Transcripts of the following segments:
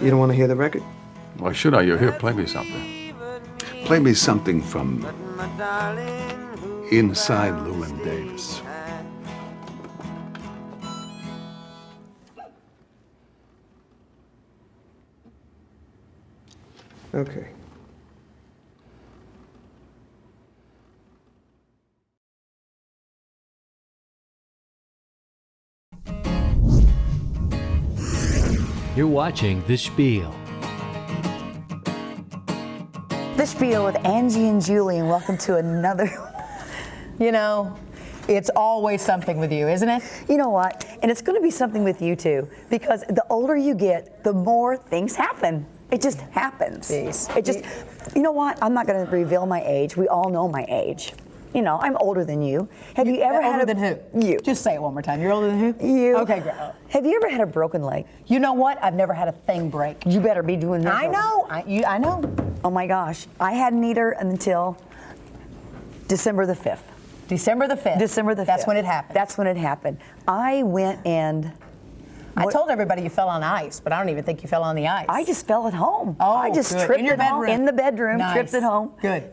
You don't want to hear the record? Why should I? You're here. Play me something. Play me something from inside Llewyn Davis. Okay. You're watching The Spiel. The Spiel with Angie and Juli, and welcome to another. You know, it's always something with you, isn't it? You know what? And it's going to be something with you too, because the older you get, the more things happen. It just happens. Jeez. It just, you know what? I'm not going to reveal my age. We all know my age. You know, I'm older than you. Have you ever had older than who? You. Just say it one more time. You're older than who? You. Okay, great. Have you ever had a broken leg? You know what? I've never had a thing break. You better be doing that. I know. I know. Oh my gosh. I hadn't either until December the 5th. December the 5th. December the 5th. That's when it happened. That's when it happened. I went and... I told everybody you fell on ice, but I don't even think you fell on the ice. I just fell at home. Oh, I just good. tripped In your at home. bedroom? In the bedroom, Nice. tripped at home. Good.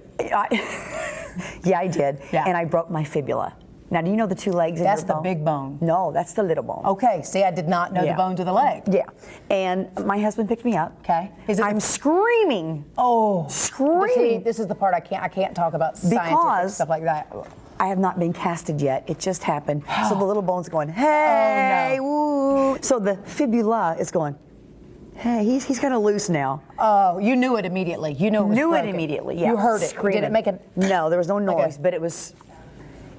Yeah, I did. Yeah. And I broke my fibula. Now, do you know the two legs in your That's the bone? big bone. No, that's the little bone. Okay, see, I did not know Yeah. the bones of the leg. Yeah. And my husband picked me up. Okay. I'm screaming. Oh. Screaming. See, this is the part I can't talk about scientific Because stuff like that. I have not been casted yet. It just happened. So the little bone's going, hey, woo. So the fibula is going, hey, he's kind of loose now. Oh, you knew it immediately. You knew it was broken. Immediately, yeah. You heard it. Screaming. Did it make a... No, there was no noise, Okay. but it was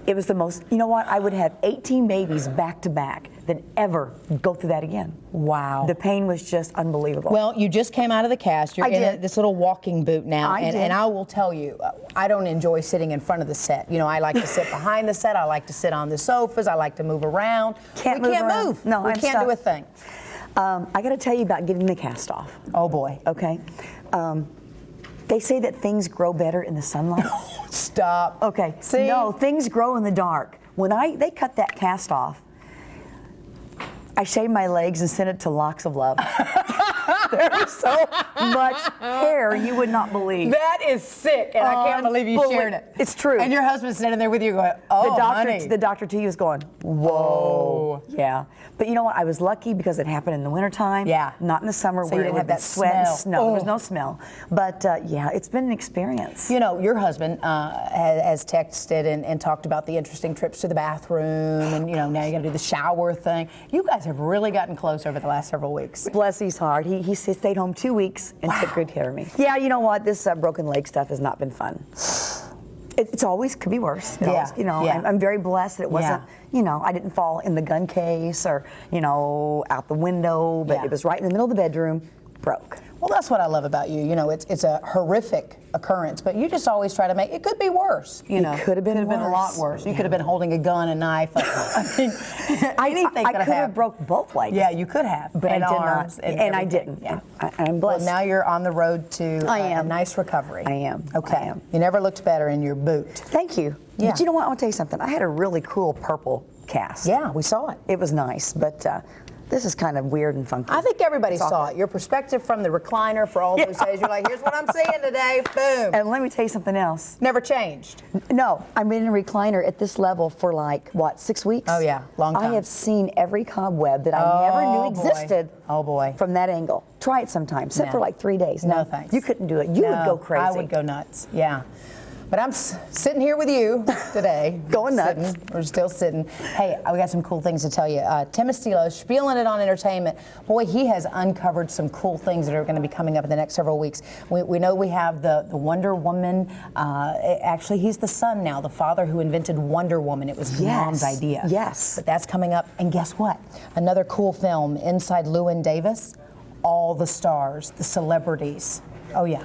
the most, you know what, I would have 18 babies back to back than ever go through that again. Wow. The pain was just unbelievable. Well, you just came out of the cast. You're I in did. this little walking boot now. I did. And I will tell you, I don't enjoy sitting in front of the set. You know, I like to sit behind the set. I like to sit on the sofas. I like to move around. We can't around. move. No, we I'm can't stuck. do a thing. I got to tell you about getting the cast off. Oh, boy. Okay. They say that things grow better in the sunlight. Stop. Okay. See? No, things grow in the dark. When they cut that cast off, I shaved my legs and sent it to Locks of Love. There was so much hair you would not believe. That is sick, and I can't believe you shared it. It's true. And your husband's standing there with you going, oh, honey. The doctor to you was going, whoa. Yeah. But you know what? I was lucky because it happened in the wintertime. Yeah. Not in the summer So where you it didn't would have that sweat and smell. snow. There was Oh. no smell. But yeah, it's been an experience. You know, your husband has texted and talked about the interesting trips to the bathroom, and you know, now you got to do the shower thing. You guys have really gotten close over the last several weeks. Bless his heart. He stayed home 2 weeks and took good care of me. Yeah, you know what? This broken leg stuff has not been fun. It's always could be worse. It Yeah, always, you know, yeah. I'm very blessed that it wasn't, you know, I didn't fall in the gun case or, you know, out the window, but Yeah. it was right in the middle of the bedroom, broke. Well, that's what I love about you. You know, it's a horrific occurrence, but you just always try to make it could be worse. You know, It could have been a lot worse. You could have been holding a gun, a knife. I mean, anything I could have could have happened. broke both legs. Yeah, you could have, but and I did arms not, and I everything. didn't. Yeah. I'm Well, blessed. now you're on the road to I a am. nice recovery. I am. Okay. I am. You never looked better in your boot. Thank you. Yeah. But you know what? I want to tell you something. I had a really cool purple cast. Yeah, we saw it. It was nice, but this is kind of weird and funky. I think everybody It's saw awkward. it. Your perspective from the recliner for all those days. You're like, here's what I'm seeing today. Boom. And let me tell you something else. Never changed. No, I've been in a recliner at this level for like, what, 6 weeks? Oh, yeah, long time. I have seen every cobweb that I never knew boy. existed. Oh, boy. From that angle. Try it sometime. Sit No. for like 3 days. No, thanks. You couldn't do it. You would go crazy. I would go nuts. Yeah. But I'm sitting here with you today. Going nuts. Sitting. We're still sitting. Hey, we got some cool things to tell you. Tim Estiloz, spieling it on entertainment. Boy, he has uncovered some cool things that are going to be coming up in the next several weeks. We know we have the Wonder Woman. Actually, he's the son now, the father who invented Wonder Woman. It was mom's idea. Yes. But that's coming up. And guess what? Another cool film, Inside Llewyn Davis. All the stars, the celebrities. Oh, yeah.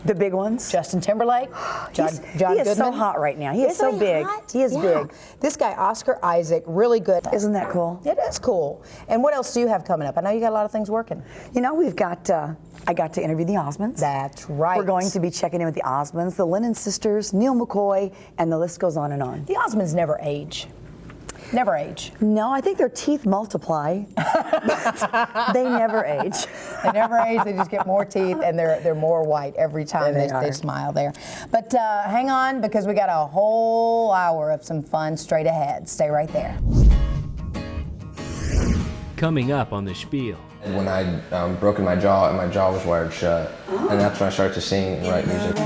The big ones? Justin Timberlake, John he Goodman. is so hot right now. He is so Isn't big. hot? He is Yeah. big. This guy, Oscar Isaac, really good. Isn't that cool? It is cool. And what else do you have coming up? I know you got a lot of things working. You know, we've got, I got to interview the Osmonds. That's right. We're going to be checking in with the Osmonds, the Lennon sisters, Neil McCoy, and the list goes on and on. The Osmonds never age. Never age. No, I think their teeth multiply. But they never age. They never age. They just get more teeth, and they're more white every time They they are. smile there. But hang on, because we got a whole hour of some fun straight ahead. Stay right there. Coming up on the Spiel. When I broken my jaw and my jaw was wired shut, and that's when I started to sing and write music.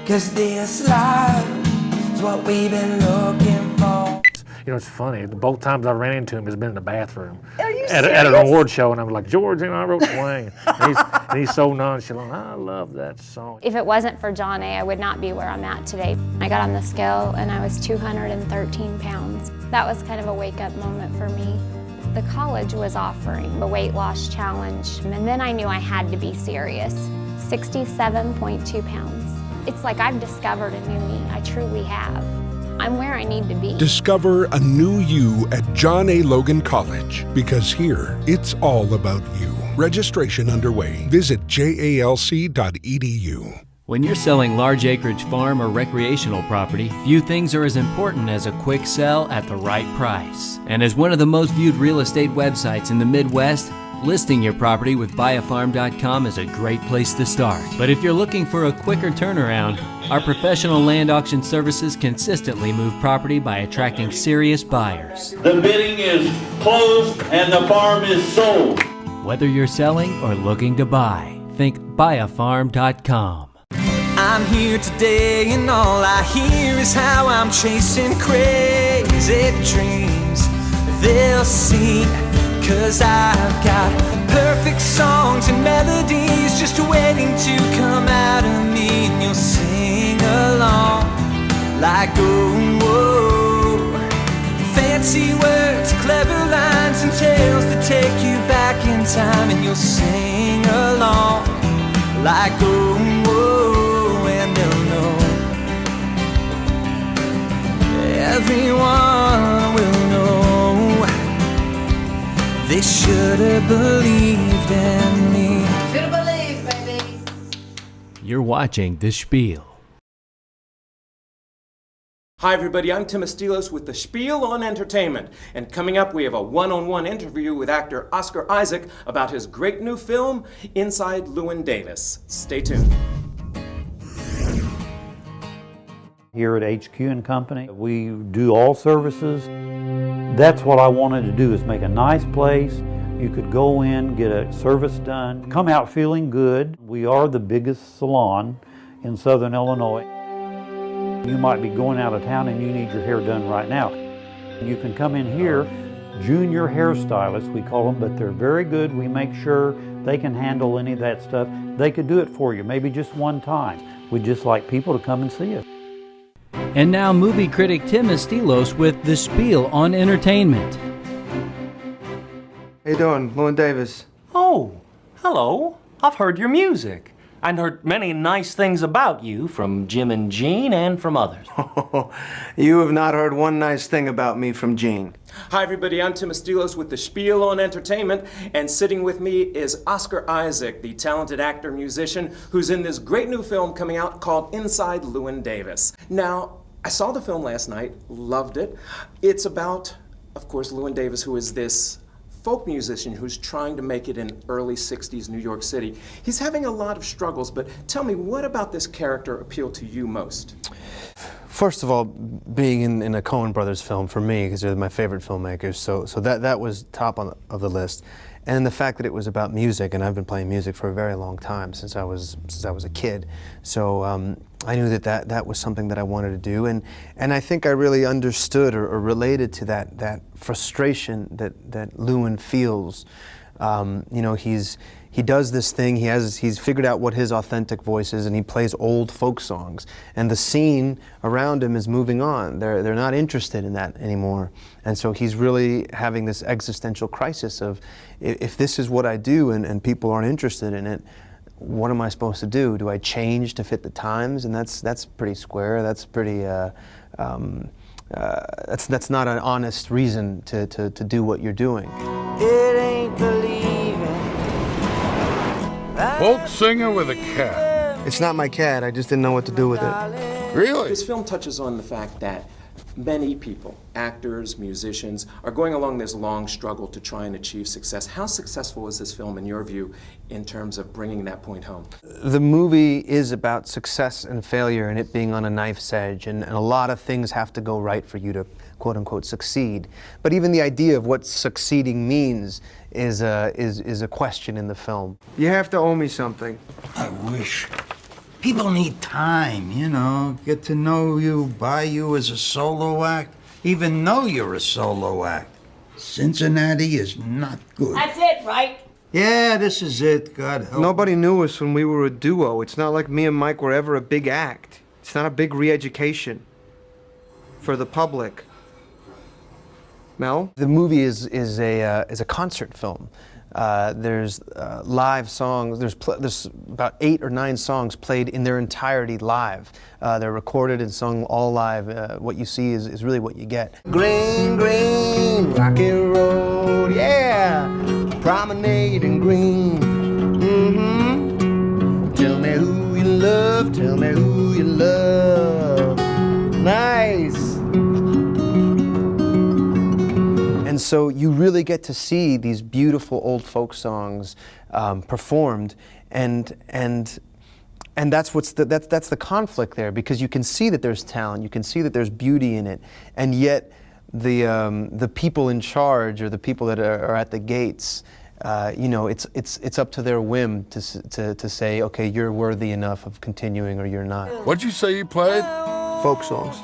Cause this love is what we've been looking for. You know, it's funny. Both times I ran into him has been in the bathroom. Are you at an serious? award show, and I was like, George, you know, I wrote Swing. And he's so nonchalant. I love that song. If it wasn't for John A., I would not be where I'm at today. I got on the scale and I was 213 pounds. That was kind of a wake-up moment for me. The college was offering a weight loss challenge, and then I knew I had to be serious. 67.2 pounds. It's like I've discovered a new me. I truly have. I'm where I need to be. Discover a new you at John A. Logan College, because here it's all about you. Registration underway. Visit jalc.edu. When you're selling large acreage farm or recreational property, few things are as important as a quick sell at the right price. And as one of the most viewed real estate websites in the Midwest, listing your property with buyafarm.com is a great place to start. But if you're looking for a quicker turnaround, our professional land auction services consistently move property by attracting serious buyers. The bidding is closed and the farm is sold. Whether you're selling or looking to buy, think buyafarm.com. I'm here today and all I hear is how I'm chasing crazy dreams. They'll see, 'cause I've got perfect songs and melodies just waiting to come out of me, and you'll sing along like, oh, whoa. Fancy words, clever lines and tales that take you back in time, and you'll sing along like, oh, whoa, and they'll know. Everyone will know. They should have believed in me. Should have believed, baby. You're watching The Spiel. Hi everybody, I'm Tim Estiloz with the Spiel on Entertainment. And coming up, we have a one-on-one interview with actor Oscar Isaac about his great new film, Inside Llewyn Davis. Stay tuned. Here at HQ & Company, we do all services. That's what I wanted to do, is make a nice place. You could go in, get a service done, come out feeling good. We are the biggest salon in Southern Illinois. You might be going out of town and you need your hair done right now. You can come in here, junior hairstylists we call them, but they're very good. We make sure they can handle any of that stuff. They could do it for you, maybe just one time. We'd just like people to come and see us. And now movie critic Tim Estiloz with The Spiel on Entertainment. How you doing? Llewyn Davis. Oh, hello. I've heard your music. I've heard many nice things about you from Jim and Jean and from others. You have not heard one nice thing about me from Jean. Hi everybody, I'm Tim Estiloz with the Spiel on Entertainment, and sitting with me is Oscar Isaac, the talented actor-musician who's in this great new film coming out called Inside Llewyn Davis. Now, I saw the film last night, loved it. It's about, of course, Llewyn Davis, who is this folk musician who's trying to make it in early 60s New York City. He's having a lot of struggles, but tell me, what about this character appealed to you most? First of all, being in a Coen Brothers film for me, because they're my favorite filmmakers, so that was top of the list. And the fact that it was about music, and I've been playing music for a very long time, since I was a kid. So I knew that was something that I wanted to do, and I think I really understood or related to that frustration that Llewyn feels. You know, he does this thing. He's figured out what his authentic voice is, and he plays old folk songs. And the scene around him is moving on. They're not interested in that anymore. And so he's really having this existential crisis of, if this is what I do and people aren't interested in it, what am I supposed to do? Do I change to fit the times? And that's pretty square. That's pretty. That's not an honest reason to do what you're doing. It ain't believing. Folk singer with a cat. It's not my cat, I just didn't know what to do with it. Really? This film touches on the fact that Many people, actors, musicians, are going along this long struggle to try and achieve success. How successful is this film, in your view, in terms of bringing that point home? The movie is about success and failure and it being on a knife's edge, and a lot of things have to go right for you to quote-unquote succeed. But even the idea of what succeeding means is a question in the film. You have to owe me something. I wish. People need time, you know, get to know you, buy you as a solo act, even know you're a solo act. Cincinnati is not good. That's it, right? Yeah, this is it, God help. Nobody knew us when we were a duo. It's not like me and Mike were ever a big act. It's not a big re-education for the public. Mel? The movie is a concert film. There's live songs. There's about 8 or 9 songs played in their entirety live. They're recorded and sung all live. What you see is really what you get. Green, green, rocky road, yeah. Promenading green. Mm-hmm. Tell me who you love, tell me who you love. Nice. And so you really get to see these beautiful old folk songs performed, and that's that's the conflict there, because you can see that there's talent, you can see that there's beauty in it, and yet the people in charge, or the people that are at the gates, you know, it's up to their whim to say, okay, you're worthy enough of continuing or you're not. What'd you say you played? Folk songs.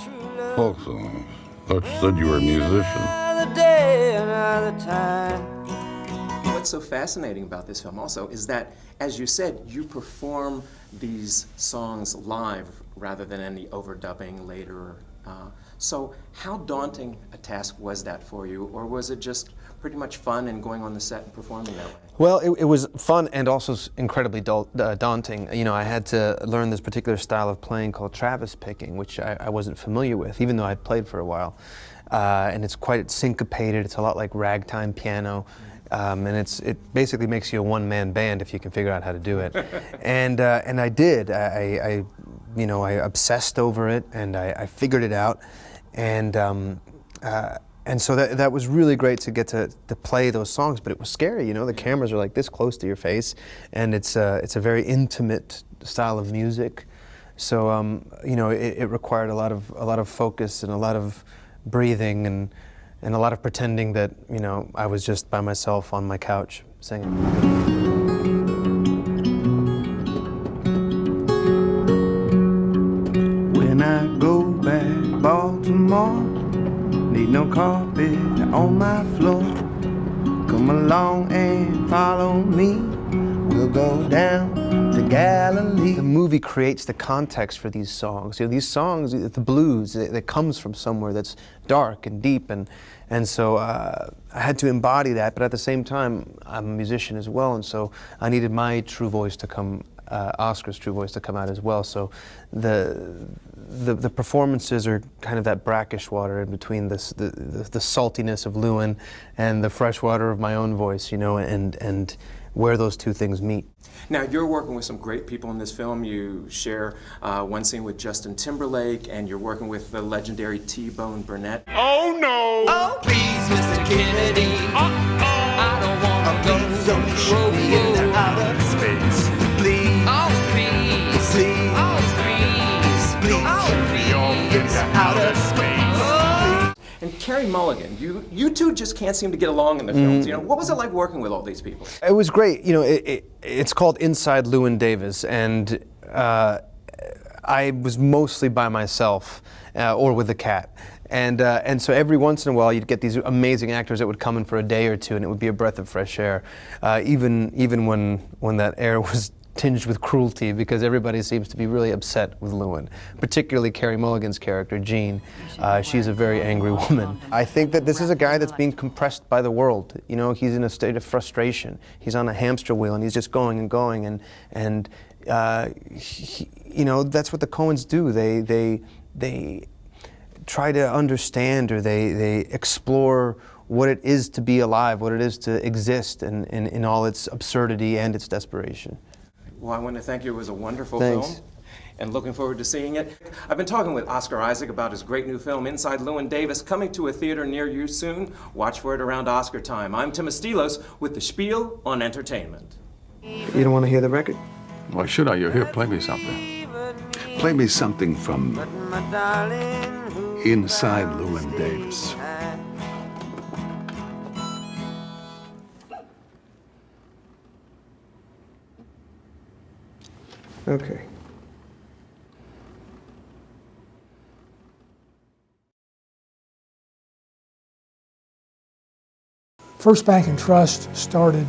Folk songs. Thought you said you were a musician. What's so fascinating about this film also is that, as you said, you perform these songs live rather than any overdubbing later. So how daunting a task was that for you, or was it just pretty much fun and going on the set and performing that way? Well, it was fun and also incredibly daunting. You know, I had to learn this particular style of playing called Travis picking, which I wasn't familiar with, even though I'd played for a while. And it's quite syncopated. It's a lot like ragtime piano. And it basically makes you a one-man band if you can figure out how to do it. And I did. I obsessed over it, and I figured it out. And so that was really great to get to play those songs, but it was scary. You know, the cameras are like this close to your face, and it's a very intimate style of music. So you know, it required a lot of focus and a lot of breathing and a lot of pretending that, you know, I was just by myself on my couch singing. When I go back Baltimore, need no carpet on my floor. Come along and follow me. We'll go down to Galilee. The movie creates the context for these songs. You know, these songs, the blues, that comes from somewhere that's dark and deep, and so I had to embody that. But at the same time, I'm a musician as well, and so I needed my true voice to come, Oscar's true voice to come out as well. So the performances are kind of that brackish water in between the saltiness of Llewyn and the fresh water of my own voice, you know, and where those two things meet. Now, you're working with some great people in this film. You share one scene with Justin Timberlake, and you're working with the legendary T-Bone Burnett. Oh, no! Oh, please, Mr. Kennedy. I don't want to go. Don't shoot me into outer space. Please. Oh, please. Please. Oh, please. Please. Oh, please. Into outer space. And Carey Mulligan, you two just can't seem to get along in the films. You know, what was it like working with all these people? It was great. You know, it's called Inside Llewyn Davis, and I was mostly by myself or with the cat. And so every once in a while you'd get these amazing actors that would come in for a day or two, and it would be a breath of fresh air, even when that air was tinged with cruelty, because everybody seems to be really upset with Llewyn, particularly Carey Mulligan's character, Jean. She's a very angry woman. I think that this is a guy that's being compressed by the world. You know, he's in a state of frustration. He's on a hamster wheel, and he's just going and going, and you know, that's what the Coens do. They try to understand, or they explore what it is to be alive, what it is to exist in all its absurdity and its desperation. Well, I want to thank you. It was a wonderful Thanks. film. and looking forward to seeing it. I've been talking with Oscar Isaac about his great new film, Inside Llewyn Davis, coming to a theater near you soon. Watch for it around Oscar time. I'm Tim Estiloz with the Spiel on Entertainment. You don't want to hear the record? Why should I? You're here. Play me something. Play me something from Inside Llewyn Davis. Okay. First Bank and Trust started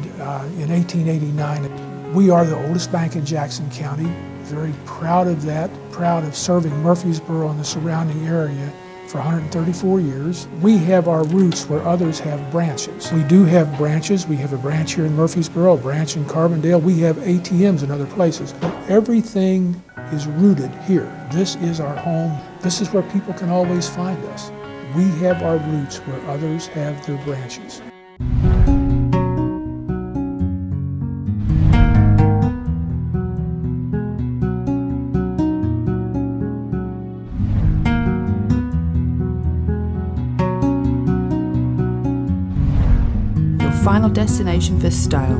in 1889. We are the oldest bank in Jackson County. Very proud of that, proud of serving Murfreesboro and the surrounding area for 134 years. We have our roots where others have branches. We do have branches. We have a branch here in Murfreesboro, a branch in Carbondale. We have ATMs in other places. But everything is rooted here. This is our home. This is where people can always find us. We have our roots where others have their branches. Final destination for style.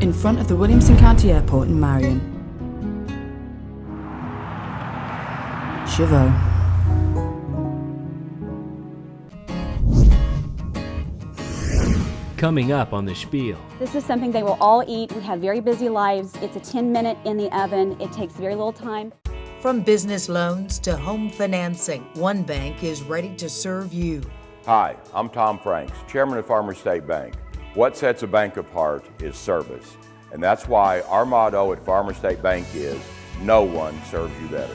In front of the Williamson County Airport in Marion. Chauveau. Coming up on the Spiel. This is something they will all eat. We have very busy lives. It's a 10-minute in the oven. It takes very little time. From business loans to home financing, one bank is ready to serve you. Hi, I'm Tom Franks, Chairman of Farmers State Bank. What sets a bank apart is service. And that's why our motto at Farmers State Bank is, no one serves you better.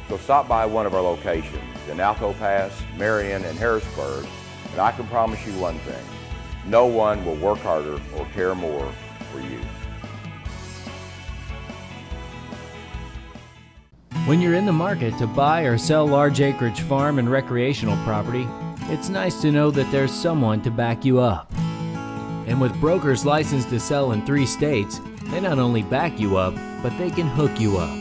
So stop by one of our locations in Alto Pass, Marion, and Harrisburg, and I can promise you one thing, no one will work harder or care more for you. When you're in the market to buy or sell large acreage farm and recreational property, it's nice to know that there's someone to back you up. And with brokers licensed to sell in 3 states, they not only back you up, but they can hook you up.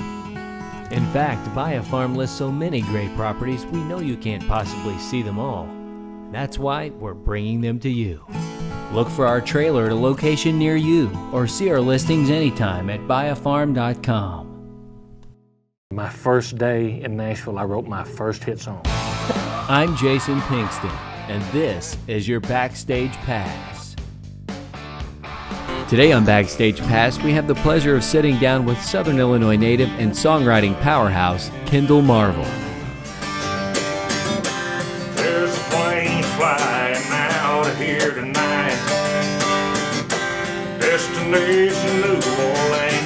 In fact, Buy a Farm lists so many great properties, we know you can't possibly see them all. That's why we're bringing them to you. Look for our trailer at a location near you, or see our listings anytime at buyafarm.com. My first day in Nashville, I wrote my first hit song. I'm Jason Pinkston, and this is your Backstage Pass. Today on Backstage Pass, we have the pleasure of sitting down with Southern Illinois native and songwriting powerhouse, Kendell Marvel. There's a plane flying out of here tonight. Destination New Orleans.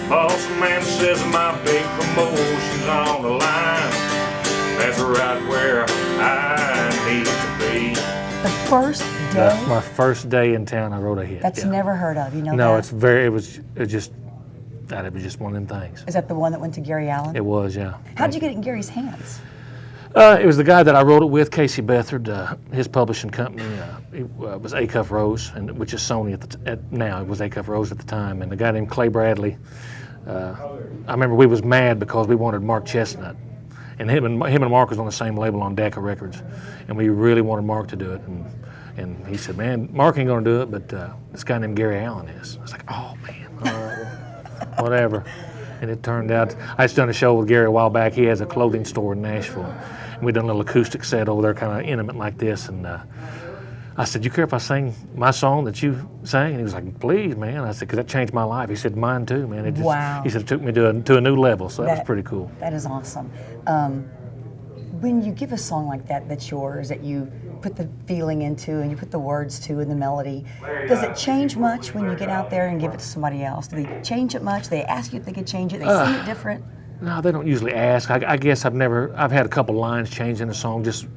Boss man says my big promotion's on the line. That's right where I need to be. The first day? That's my first day in town. I wrote a hit. That's never heard of. You know no, that? it was just one of them things. Is that the one that went to Gary Allen? It was, yeah. How'd you get it in Gary's hands? It was the guy that I wrote it with, Casey Bethard. His publishing company was Acuff Rose, which is Sony now. It was Acuff Rose at the time, and the guy named Clay Bradley. I remember we was mad because we wanted Mark Chestnut, and him and Mark was on the same label on Decca Records, and we really wanted Mark to do it. And he said, "Man, Mark ain't gonna do it, but this guy named Gary Allen is." I was like, "Oh man, all right, well, whatever." And it turned out I just done a show with Gary a while back. He has a clothing store in Nashville, and we done a little acoustic set over there, kind of intimate like this. And I said, "You care if I sing my song that you sang?" And he was like, "Please, man." I said, "Because that changed my life." He said, "Mine too, man." It just, wow. He said it took me to a new level, so that was pretty cool. That is awesome. When you give a song like that that's yours, that you put the feeling into and you put the words to and the melody, does it change much when you get out there and give it to somebody else? Do they change it much? Do they ask you if they could change it? They sing it different? No, they don't usually ask. I guess I've had a couple lines changed in the song, just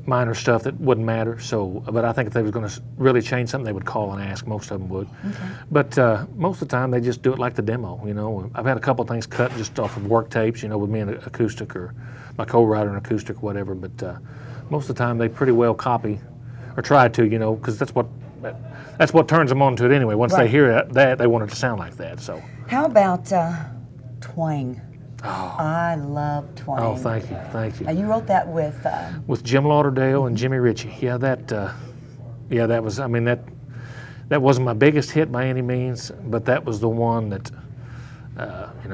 minor stuff that wouldn't matter. So, but I think if they were going to really change something, they would call and ask. Most of them would. Okay. But most of the time, they just do it like the demo. You know, I've had a couple things cut just off of work tapes. You know, with me and acoustic or my co-writer and acoustic or whatever. But most of the time, they pretty well copy or try to. You know, because that's what that's what turns them on to it anyway. Once Right. they hear that, they want it to sound like that. So. How about twang? Oh. I love twang. Oh, thank you, thank you. Now, you wrote that with Jim Lauderdale and Jimmy Ritchie. Yeah, that was. I mean, that wasn't my biggest hit by any means, but that was the one that,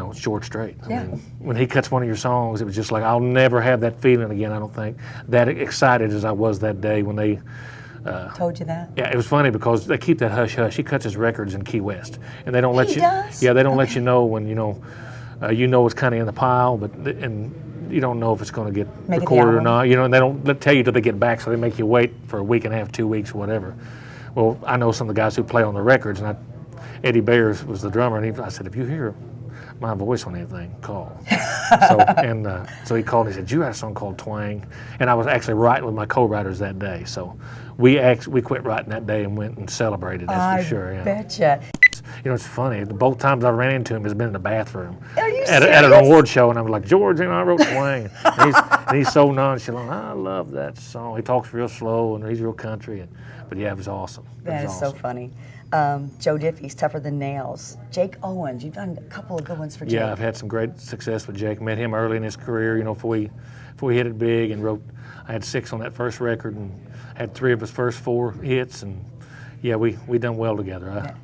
it's short straight. I mean, when he cuts one of your songs, it was just like, I'll never have that feeling again, I don't think. That excited as I was that day when they... told you that? Yeah, it was funny because they keep that hush-hush. He cuts his records in Key West. And they don't let He you... does? Yeah, they don't let you know when, it's kind of in the pile, and you don't know if it's going to get Make it the recorded or album. not. And they don't tell you till they get back, so they make you wait for a week and a half, 2 weeks, whatever. Well, I know some of the guys who play on the records, and Eddie Bayers was the drummer, and I said, if you hear my voice on anything, call. So he called and he said, you had a song called Twang. And I was actually writing with my co-writers that day. So we quit writing that day and went and celebrated, that's for sure. Yeah. Betcha. It's funny. Both times I ran into him has been in the bathroom Are you at an award show, and I was like, George, I wrote Twang. and he's so nonchalant. I love that song. He talks real slow, and he's real country. But yeah, it was awesome. That is so funny. Joe Diffie's Tougher Than Nails. Jake Owens, you've done a couple of good ones for Jake. Yeah, I've had some great success with Jake. Met him early in his career, before we hit it big, and I had 6 on that first record and had 3 of his first 4 hits, and yeah, we done well together.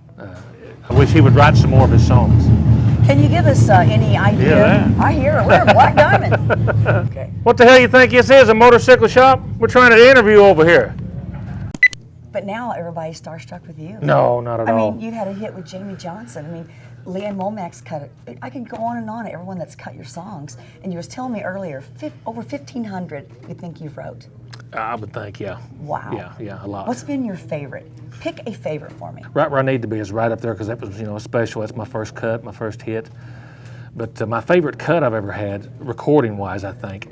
I wish he would write some more of his songs. Can you give us any idea? Yeah, I hear it. We're in Black Diamond. Okay. What the hell you think this is, a motorcycle shop? We're trying to interview over here. But now everybody's starstruck with you. No, not at all. I mean, you had a hit with Jamie Johnson. I mean, Leanne Womack's cut it. I can go on and on, everyone that's cut your songs. And you was telling me earlier, over 1,500 you think you've wrote. I would think, yeah. Wow. Yeah, a lot. What's been your favorite? Pick a favorite for me. Right Where I Need to Be is right up there because that was, special. That's my first cut, my first hit. But my favorite cut I've ever had, recording-wise, I think,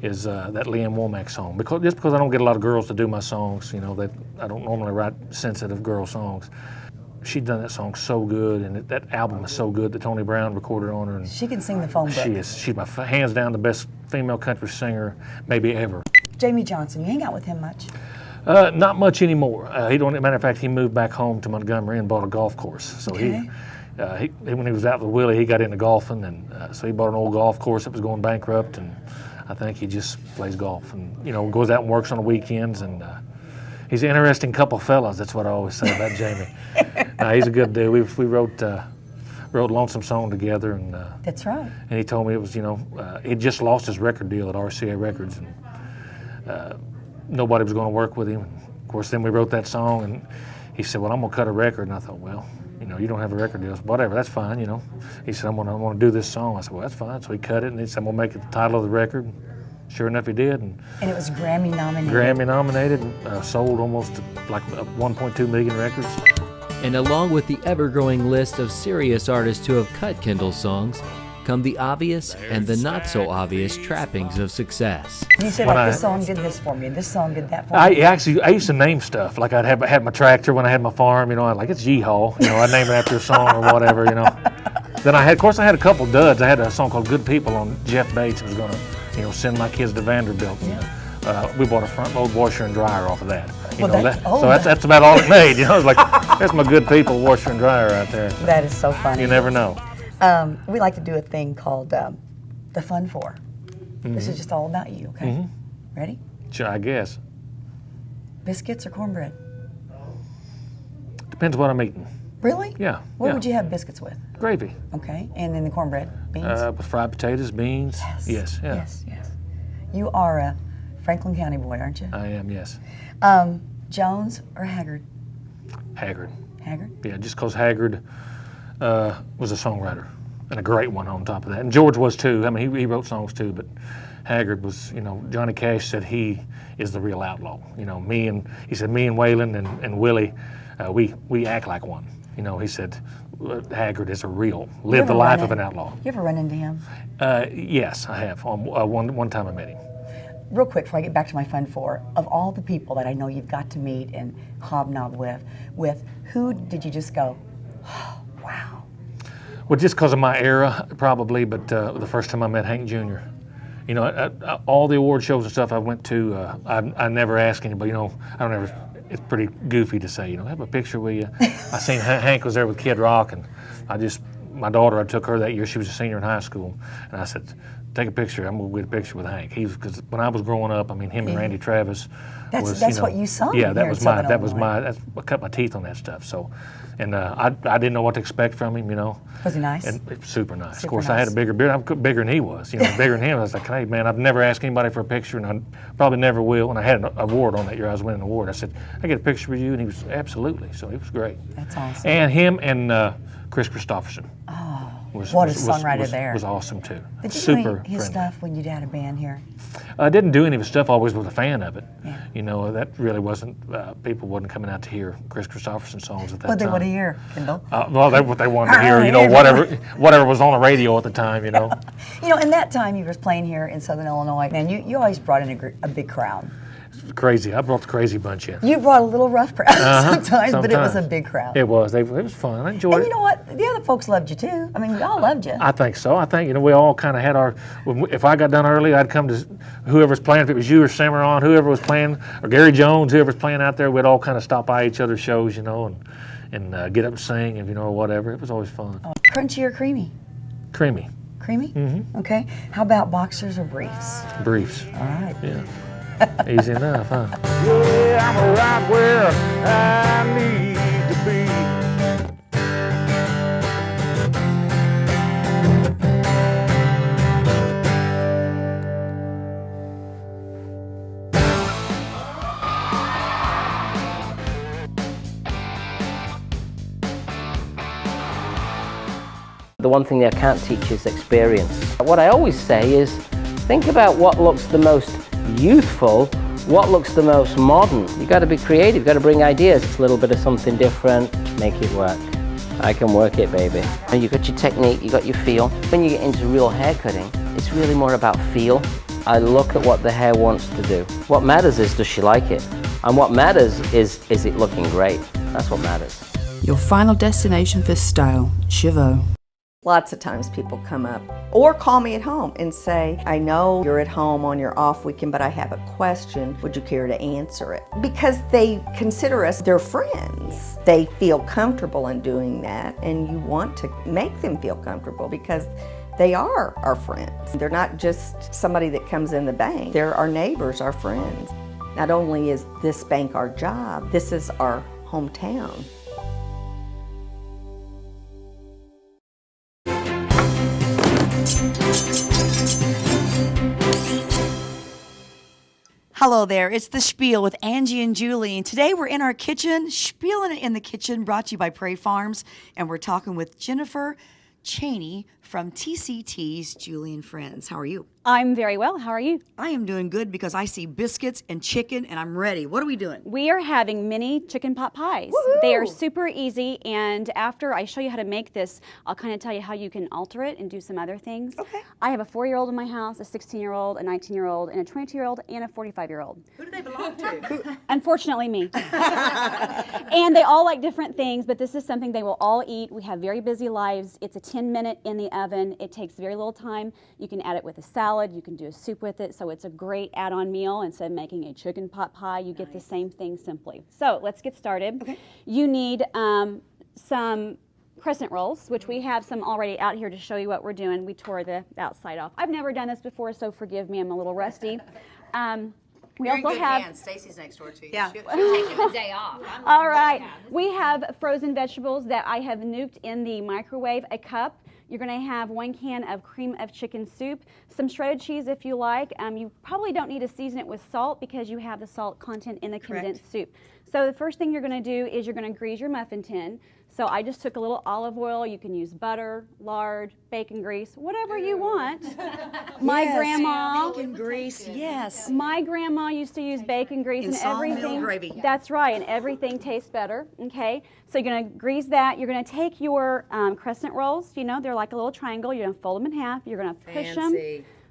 is that Leanne Womack song. Just because I don't get a lot of girls to do my songs, that I don't normally write sensitive girl songs. She'd done that song so good, and that album is so good that Tony Brown recorded on her. And she can sing the phone book. She's my hands down the best female country singer maybe ever. Jamie Johnson, you hang out with him much? Not much anymore. Matter of fact, he moved back home to Montgomery and bought a golf course. So okay. when he was out with Willie, he got into golfing, and so he bought an old golf course that was going bankrupt, and I think he just plays golf and goes out and works on the weekends, and he's an interesting couple fellas. That's what I always say about Jamie. He's a good dude. We wrote Lonesome Song together, and that's right. And he told me it was he'd just lost his record deal at RCA Records, and nobody was going to work with him. Of course, then we wrote that song, and he said, "Well, I'm going to cut a record." And I thought, "Well, you don't have a record deal, so whatever, that's fine." He said, "I'm going to do this song." I said, "Well, that's fine." So he cut it, and he said, "I'm going to make it the title of the record." Sure enough, he did. And it was Grammy nominated. Grammy nominated, sold almost like 1.2 million records. And along with the ever-growing list of serious artists who have cut Kendell's songs, come the obvious and the not-so-obvious trappings of success. You said, this song did this for me, and this song did that for me. I used to name stuff. Like I had my tractor when I had my farm, I'd like, it's Yeehaw. I'd name it after a song or whatever, Then I had a couple duds. I had a song called Good People on Jeff Bates. It was going to, send my kids to Vanderbilt. Yeah. We bought a front-load washer and dryer off of that. That's about all it made. It was like, that's my Good People washer and dryer right there. That is so funny. You never know. We like to do a thing called the Fun Four. Mm-hmm. This is just all about you, okay? Mm-hmm. Ready? Sure, I guess. Biscuits or cornbread? Depends what I'm eating. Really? Yeah. What would you have biscuits with? Gravy. Okay, and then the cornbread? Beans? With fried potatoes, beans. Yes. Yes. You are a Franklin County boy, aren't you? I am, yes. Jones or Haggard? Haggard. Haggard? Yeah, just because Haggard was a songwriter, and a great one on top of that. And George was too. I mean, he wrote songs too, but Haggard was, Johnny Cash said he is the real outlaw. He said me and Waylon and Willie, we act like one. He said Haggard is live the life of an outlaw. You ever run into him? Yes, I have. One time I met him. Real quick, before I get back to my Fun Four, of all the people that I know you've got to meet and hobnob with, who did you just go, oh, wow? Well, just because of my era, probably, but the first time I met Hank Jr., You know, all the award shows and stuff I went to, I never ask anybody, you know, I don't ever, it's pretty goofy to say, you know, have a picture with you. I seen Hank was there with Kid Rock, and my daughter, I took her that year, she was a senior in high school, and I said, take a picture, I'm gonna get a picture with Hank. Because when I was growing up, I mean, him and Randy Travis That's you know, what you saw. Yeah, that was I cut my teeth on that stuff, so. And I didn't know what to expect from him, you know. Was he nice? And super nice. Of course, I had a bigger beard. I'm bigger than he was, you know, bigger than him. I was like, hey, man, I've never asked anybody for a picture, and I probably never will. And I had an award on that year. I was winning an award. I said, I get a picture with you, and he was absolutely. So it was great. That's awesome. And him and Chris Christopherson. Oh, what a songwriter there. Was awesome too. Did you super do his stuff when you had a band here? I didn't do any of his stuff. I always was a fan of it. Yeah. You know, that really wasn't, people wasn't coming out to hear Chris Christopherson songs at that time. What they want to hear, Kendell? Well, that's what they wanted to hear, you know, whatever was on the radio at the time, you know. You know, in that time you were playing here in Southern Illinois, man, you always brought in a big crowd. Crazy. I brought the crazy bunch in. You brought a little rough crowd sometimes, but it was a big crowd. It was. It was fun. I enjoyed it. And you know what? The other folks loved you too. I mean, we all loved you. I think so. I think, you know, we all kind of had our, if I got done early, I'd come to whoever's playing, if it was you or Cimarron, whoever was playing, or Gary Jones, whoever's playing out there, we'd all kind of stop by each other's shows, you know, and get up and sing, and, you know, or whatever. It was always fun. Oh, crunchy or creamy? Creamy. Creamy? Mm-hmm. Okay. How about boxers or briefs? Briefs. All right. Yeah. Easy enough, huh? Yeah, I'm right where I need to be. The one thing that I can't teach is experience. What I always say is, think about what looks the most youthful, what looks the most modern. You got to be creative, you got to bring ideas. It's a little bit of something different, make it work. I can work it, baby. You got your technique, you got your feel. When you get into real hair cutting, it's really more about feel. I look at what the hair wants to do. What matters is, does she like it? And what matters is it looking great? That's what matters. Your final destination for style, Chevaux. Lots of times people come up or call me at home and say, I know you're at home on your off weekend, but I have a question. Would you care to answer it? Because they consider us their friends. They feel comfortable in doing that, and you want to make them feel comfortable because they are our friends. They're not just somebody that comes in the bank. They're our neighbors, our friends. Not only is this bank our job, this is our hometown. Hello there, it's The Spiel with Angie and Juli, and today we're in our kitchen, spieling it in the kitchen, brought to you by Prairie Farms, and we're talking with Jennifer Cheney from TCT's Juli and Friends. How are you? I'm very well. How are you? I am doing good because I see biscuits and chicken, and I'm ready. What are we doing? We are having mini chicken pot pies. Woo-hoo! They are super easy, and after I show you how to make this, I'll kind of tell you how you can alter it and do some other things. Okay. I have a 4-year-old in my house, a 16-year-old, a 19-year-old, and a 22-year-old, and a 45-year-old. Who do they belong to? Unfortunately, me. And they all like different things, but this is something they will all eat. We have very busy lives. It's a 10-minute in the oven. It takes very little time. You can add it with a salad. You can do a soup with it, so it's a great add-on meal. Instead of making a chicken pot pie, you get the same thing simply. So let's get started. Okay. You need some crescent rolls, which we have some already out here to show you what we're doing. We tore the outside off. I've never done this before, so forgive me, I'm a little rusty. We You're in also good have hands. Stacy's next door to you. Yeah. She'll take you a day off. all right. We have frozen vegetables that I have nuked in the microwave, a cup. You're going to have 1 can of cream of chicken soup, some shredded cheese if you like. You probably don't need to season it with salt because you have the salt content in the condensed soup. So the first thing you're going to do is you're going to grease your muffin tin. So I just took a little olive oil. You can use butter, lard, bacon grease, whatever you want. My grandma, bacon grease, yes. My grandma used to use bacon grease In and sawmill everything. gravy. That's right, and everything tastes better. Okay, so you're going to grease that. You're going to take your crescent rolls. You know, they're like a little triangle. You're going to fold them in half. You're going to push them.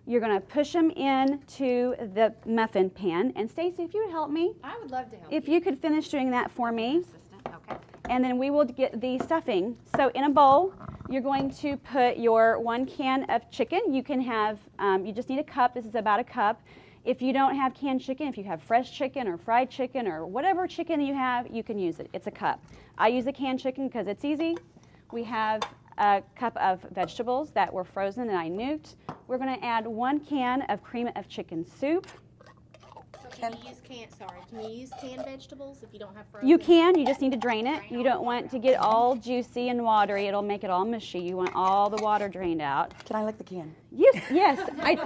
You're going to push them into the muffin pan. And Stacy, if you would help me. I would love to help If you could finish doing that for me. Okay. And then we will get the stuffing. So in a bowl, You're going to put your 1 can of chicken. You can have, you just need a cup. This is about a cup. If you don't have canned chicken, if you have fresh chicken or fried chicken or whatever chicken you have, you can use it. It's a cup. I use a canned chicken because it's easy. We have a cup of vegetables that were frozen and I nuked. We're going to add 1 can of cream of chicken soup. Can you use canned vegetables if you don't have frozen? You can, you just need to drain it. You don't want to get all juicy and watery. It'll make it all mushy. You want all the water drained out. Can I lick the can? Yes, yes.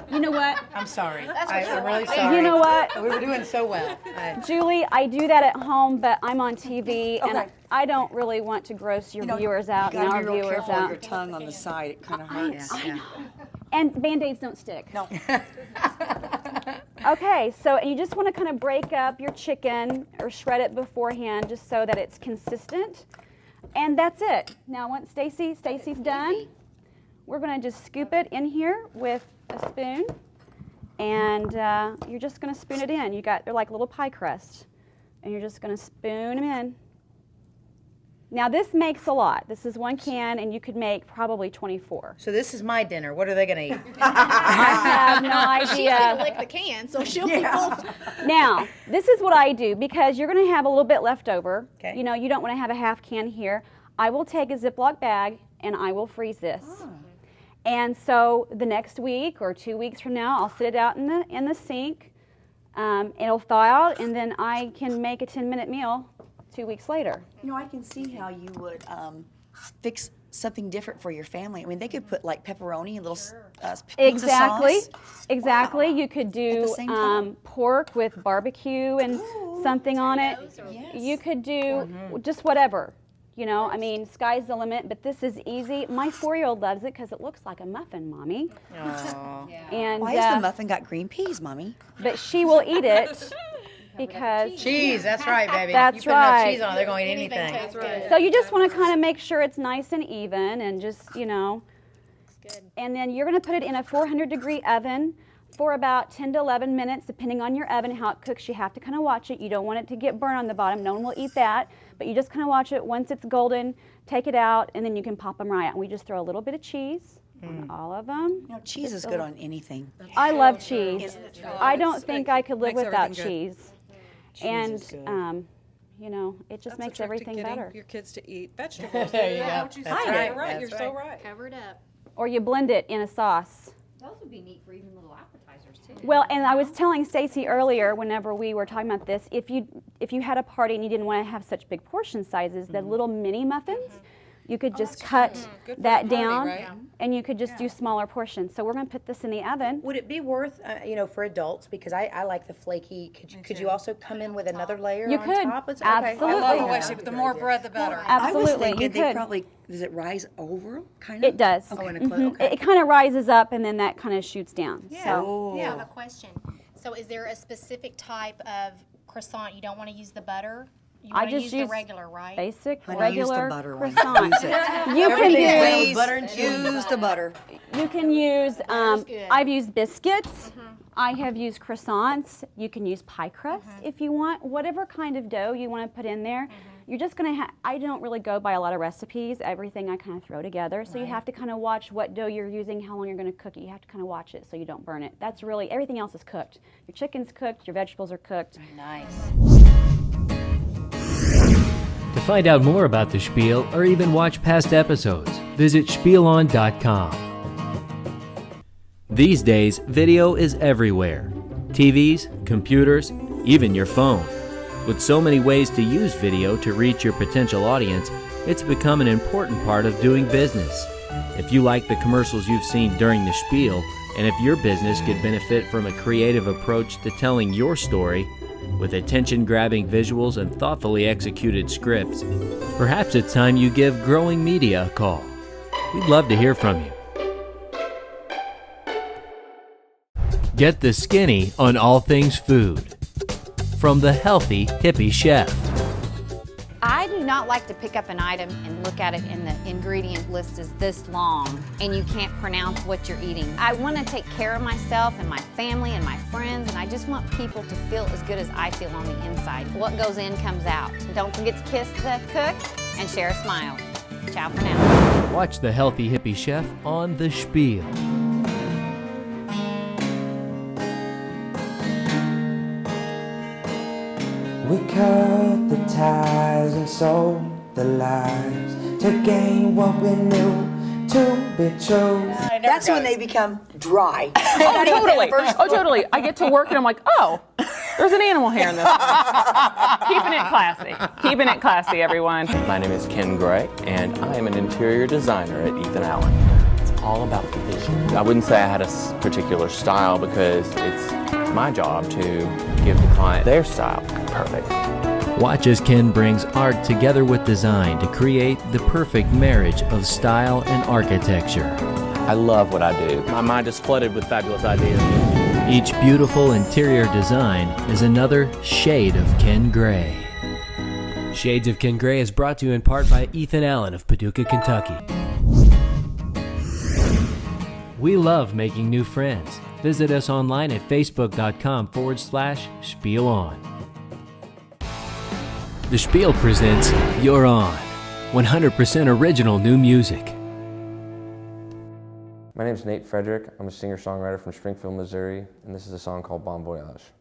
You know what? I'm sorry. I'm really sorry. You know what? We were doing so well. Julie, I do that at home, but I'm on TV, and I don't really want to gross your viewers out and our viewers careful with out. your tongue on the side. It kind of hurts. I know. And Band-Aids don't stick. No. Okay, so you just want to kind of break up your chicken or shred it beforehand just so that it's consistent. And that's it. Now once Stacy's done, we're going to just scoop it in here with a spoon. And you're just going to spoon it in. They're like little pie crust. And you're just going to spoon them in. Now this makes a lot. This is 1 can, and you could make probably 24. So this is my dinner. What are they going to eat? I have no idea. She's going to lick the can, so she'll be full. Now, this is what I do because you're going to have a little bit left over. Okay. You know, you don't want to have a half can here. I will take a Ziploc bag and I will freeze this. Oh. And so the next week or 2 weeks from now, I'll sit it out in the sink. It'll thaw out, and then I can make a 10-minute meal 2 weeks later. You know, I can see how you would fix something different for your family. I mean, they could put like pepperoni and little pizza sauce. Exactly. You could do pork with barbecue and something on it. Yes. You could do just whatever. You know, I mean, sky's the limit, but this is easy. My 4-year-old loves it because it looks like a muffin, Mommy. And why has the muffin got green peas, Mommy? But she will eat it. Because cheese, that's right, baby. That's you put right. enough cheese on it, they're going to eat anything. That's right. So you just want to kind of make sure it's nice and even, and just, you know. Good. And then you're going to put it in a 400-degree oven for about 10 to 11 minutes, depending on your oven, how it cooks. You have to kind of watch it. You don't want it to get burnt on the bottom. No one will eat that, but you just kind of watch it. Once it's golden, take it out, and then you can pop them right out. And we just throw a little bit of cheese on all of them. You know, cheese is good on anything. I love cheese. I don't think I could live without cheese. And, you know, it just makes everything better. Your kids to eat vegetables. There you go. That's right. You're so right. Cover it up. Or you blend it in a sauce. Those would be neat for even little appetizers too. Well, and I was telling Stacy earlier, whenever we were talking about this, if you had a party and you didn't want to have such big portion sizes, the little mini muffins, you could just cut that down, and you could just do smaller portions. So we're going to put this in the oven. Would it be worth, you know, for adults, because I like the flaky, could you also come in with another layer You on could. top? It's, Absolutely. I love the way but the more bread, the better. Absolutely. I was thinking you they could. probably, does it rise over, kind of? It does. Oh, in a It kind of rises up, and then that kind of shoots down. Yeah. So. Yeah, I have a question. So is there a specific type of croissant you don't want to use the butter? You I want to just use the regular, right? Basic, Honey, regular use the butter one. croissant. Use it. You can Please, butter and cheese. use the butter. You can use, good. I've used biscuits. I have used croissants. You can use pie crust if you want. Whatever kind of dough you want to put in there. You're just going to I don't really go by a lot of recipes. Everything I kind of throw together. So you have to kind of watch what dough you're using, how long you're going to cook it. You have to kind of watch it so you don't burn it. That's really, everything else is cooked. Your chicken's cooked, your vegetables are cooked. Nice. To find out more about the Spiel or even watch past episodes, visit SPIELJan18. These days, video is everywhere. TVs, computers, even your phone. With so many ways to use video to reach your potential audience, it's become an important part of doing business. If you like the commercials you've seen during the Spiel, and if your business could benefit from a creative approach to telling your story, with attention-grabbing visuals and thoughtfully executed scripts, perhaps it's time you give Growing Media a call. We'd love to hear from you. Get the skinny on all things food. From the healthy hippie chef. I do not like to pick up an item and look at it and the ingredient list is this long and you can't pronounce what you're eating. I want to take care of myself and my family and my friends, and I just want people to feel as good as I feel on the inside. What goes in comes out. Don't forget to kiss the cook and share a smile. Ciao for now. Watch the Healthy Hippie Chef on The Spiel. We cut the ties and sold the lies to gain what we knew to be true. That's when they become dry. Oh, totally. Oh, totally. I get to work and I'm like, oh, there's an animal hair in this. Keeping it classy. Keeping it classy, everyone. My name is Ken Gray, and I am an interior designer at Ethan Allen. It's all about the vision. I wouldn't say I had a particular style because it's my job to give the client their style. Perfect. Watch as Ken brings art together with design to create the perfect marriage of style and architecture. I love what I do. My mind is flooded with fabulous ideas. Each beautiful interior design is another shade of Ken Gray. Shades of Ken Gray is brought to you in part by Ethan Allen of Paducah, Kentucky. We love making new friends. Visit us online at facebook.com/SpielOn. The Spiel presents You're On, 100% original new music. My name is Nate Fredrick. I'm a singer-songwriter from Springfield, Missouri, and this is a song called Bon Voyage.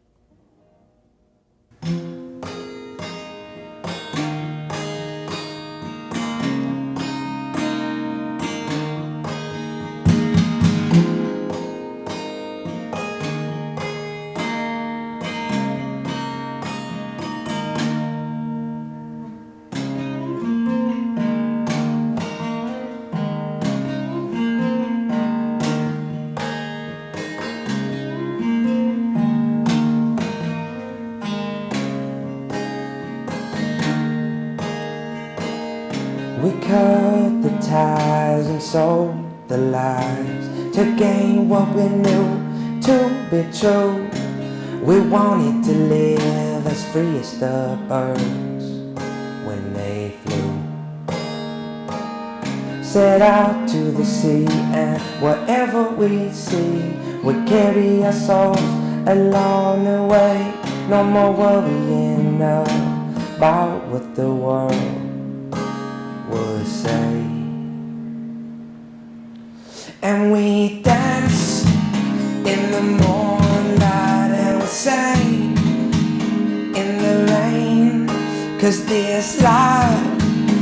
We cut the ties and sold the lies to gain what we knew to be true. We wanted to live as free as the birds when they flew. Set out to the sea and whatever we see would carry our souls along the way. No more worrying about what the world would say. And we dance in the moonlight and we sing in the rain, 'cause this life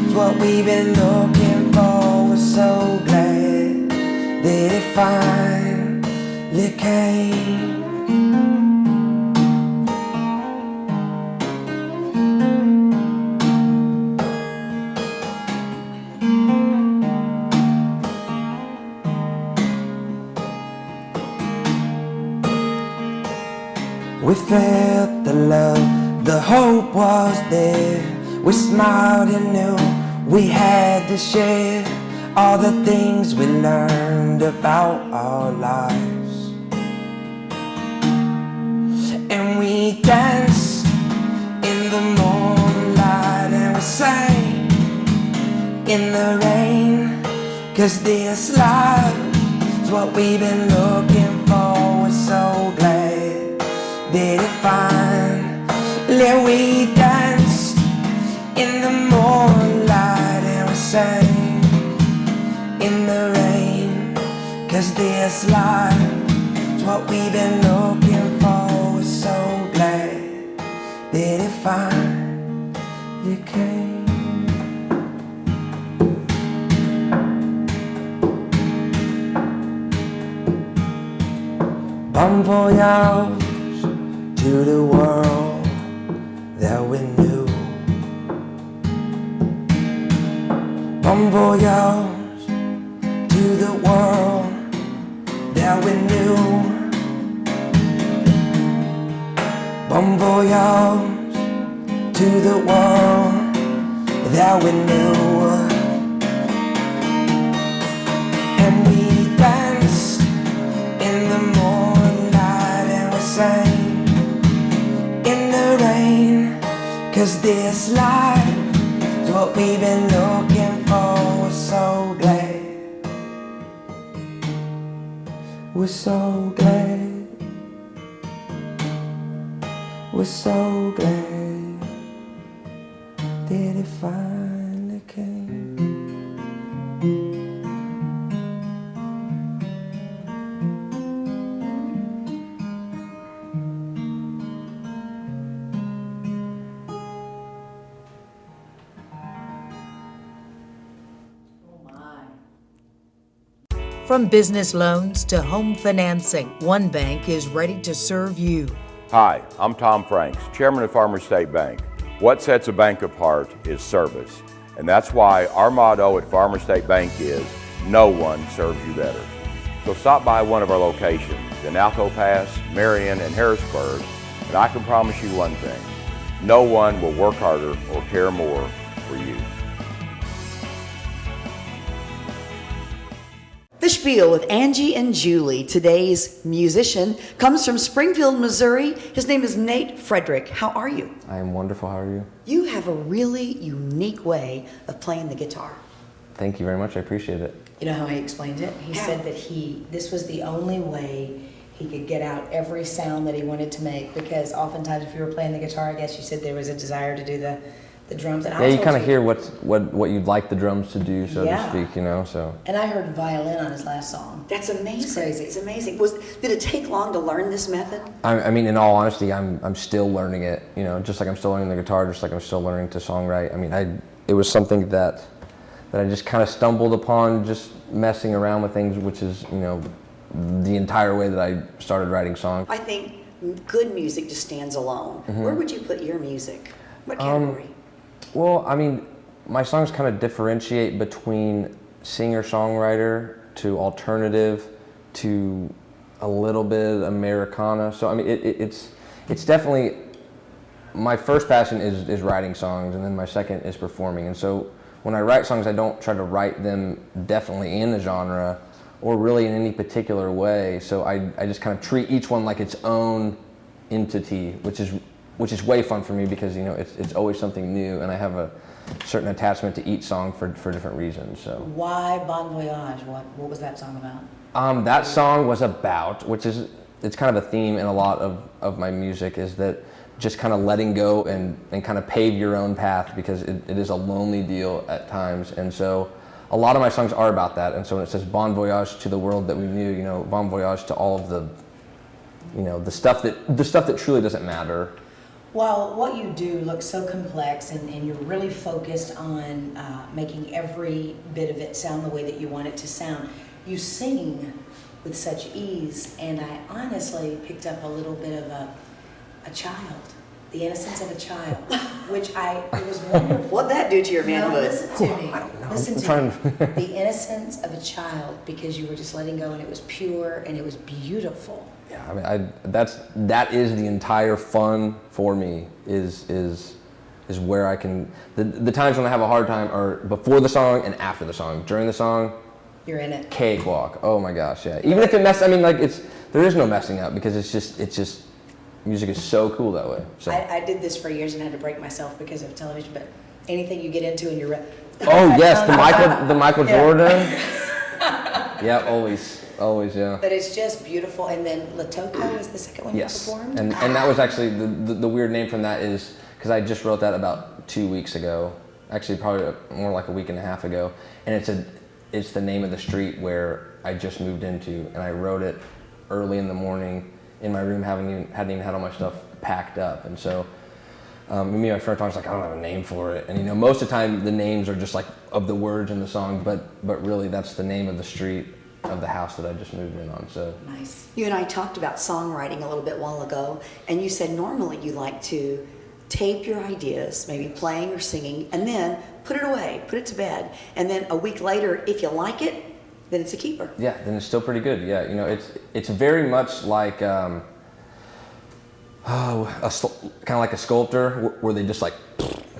is what we've been looking for. We're so glad that it finally came. We felt the love, the hope was there. We smiled and knew we had to share all the things we learned about our lives. And we danced in the moonlight and we sang in the rain, 'cause this life is what we've been looking for. We're so glad that it finally we danced in the moonlight and we sang in the rain, 'cause this life is what we've been looking for. We're so glad that it finally came. Bon voyage to the world that we knew. Bon voyage to the world that we knew. Bon voyage to the world that we knew. And we danced in the moonlight and we sang in the rain, 'cause this life is what we've been looking for. We're so glad, we're so glad, we're so glad that it finally came. From business loans to home financing, one bank is ready to serve you. Hi, I'm Tom Franks, Chairman of Farmers State Bank. What sets a bank apart is service. And that's why our motto at Farmers State Bank is, no one serves you better. So stop by one of our locations in Alto Pass, Marion, and Harrisburg, and I can promise you one thing, no one will work harder or care more for you. The Spiel with Angie and Julie. Today's musician comes from Springfield, Missouri. His name is Nate Fredrick. How are you? I am wonderful. How are you? You have a really unique way of playing the guitar. Thank you very much. I appreciate it. You know how he explained it? He said that this was the only way he could get out every sound that he wanted to make, because oftentimes if you were playing the guitar, I guess you said there was a desire to do the drums. And Yeah, you kind of hear what you'd like the drums to do, so to speak, you know. So. And I heard violin on his last song. That's amazing. It's crazy. It's amazing. Did it take long to learn this method? I mean, in all honesty, I'm still learning it. You know, just like I'm still learning the guitar, just like I'm still learning to songwrite. I mean, it was something that I just kind of stumbled upon, just messing around with things, which is, you know, the entire way that I started writing songs. I think good music just stands alone. Mm-hmm. Where would you put your music? What category? Well, I mean, my songs kind of differentiate between singer-songwriter to alternative to a little bit Americana. So I mean, it's definitely, my first passion is writing songs, and then my second is performing. And so when I write songs, I don't try to write them definitely in a genre or really in any particular way. So I just kind of treat each one like its own entity, which is way fun for me, because, you know, it's always something new, and I have a certain attachment to each song for different reasons. So Why Bon Voyage? What was that song about? that song was about, it's kind of a theme in a lot of my music, is that just kind of letting go and kind of pave your own path, because it is a lonely deal at times. And so a lot of my songs are about that. And so when it says Bon Voyage to the world that we knew, you know, Bon Voyage to all of the, you know, the stuff that truly doesn't matter. Well, what you do looks so complex, and you're really focused on making every bit of it sound the way that you want it to sound. You sing with such ease, and I honestly picked up a little bit of a child, the innocence of a child, which it was wonderful. What'd that do to your manhood? No, listen to me. I don't know. Listen to me. The innocence of a child, because you were just letting go, and it was pure, and it was beautiful. Yeah, I mean, that is the entire fun for me, is where I can, the times when I have a hard time are before the song and after the song. During the song, you're in it. Cakewalk. Oh my gosh, yeah. Even if it I mean, like, there is no messing up, because it's just music is so cool that way. So. I did this for years and had to break myself because of television, but anything you get into and you're Oh yes, the Michael Jordan. Yeah, always, yeah. But it's just beautiful. And then Latoko is the second one you performed? And that was actually, the weird name from that is, because I just wrote that about 2 weeks ago, actually probably more like a week and a half ago, and it's the name of the street where I just moved into, and I wrote it early in the morning in my room, hadn't even had all my stuff packed up. And so me and my friend was like, I don't have a name for it. And, you know, most of the time the names are just like of the words in the song, but really that's the name of the street of the house that I just moved in on. So nice. You and I talked about songwriting a little bit while ago, and you said normally you like to tape your ideas, maybe playing or singing, and then put it away, put it to bed, and then a week later, if you like it, then it's a keeper. Yeah, then it's still pretty good. Yeah, you know, it's very much like kind of like a sculptor, where they just like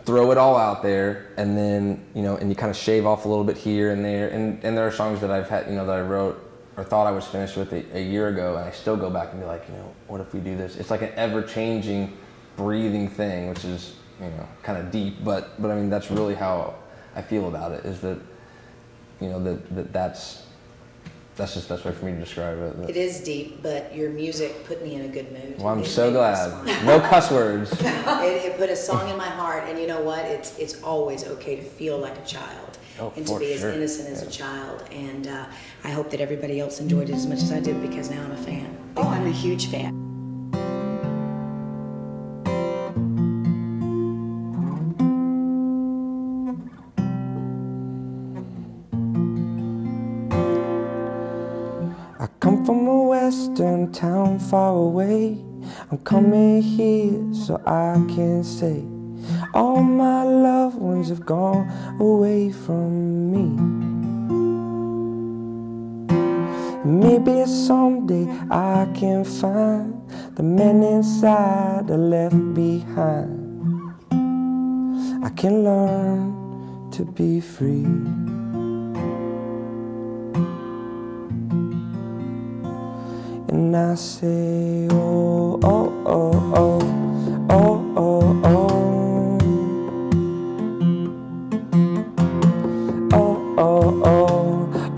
throw it all out there, and then, you know, and you kind of shave off a little bit here and there. And there are songs that I've had, you know, that I wrote or thought I was finished with a year ago, and I still go back and be like, you know, what if we do this? It's like an ever-changing, breathing thing, which is, you know, kind of deep, but I mean, that's really how I feel about it, is that, you know, that's just the best way for me to describe it. It is deep, but your music put me in a good mood. Well, I'm so glad. No cuss words. It put a song in my heart, and you know what? It's always okay to feel like a child, and to be as innocent as a child. And I hope that everybody else enjoyed it as much as I did, because now I'm a fan. Oh, I'm a huge fan. town far away. I'm coming here so I can say all my loved ones have gone away from me. Maybe someday I can find the men inside I left behind. I can learn to be free. And I say, oh, oh, oh, oh, oh, oh, oh. Oh, oh, oh,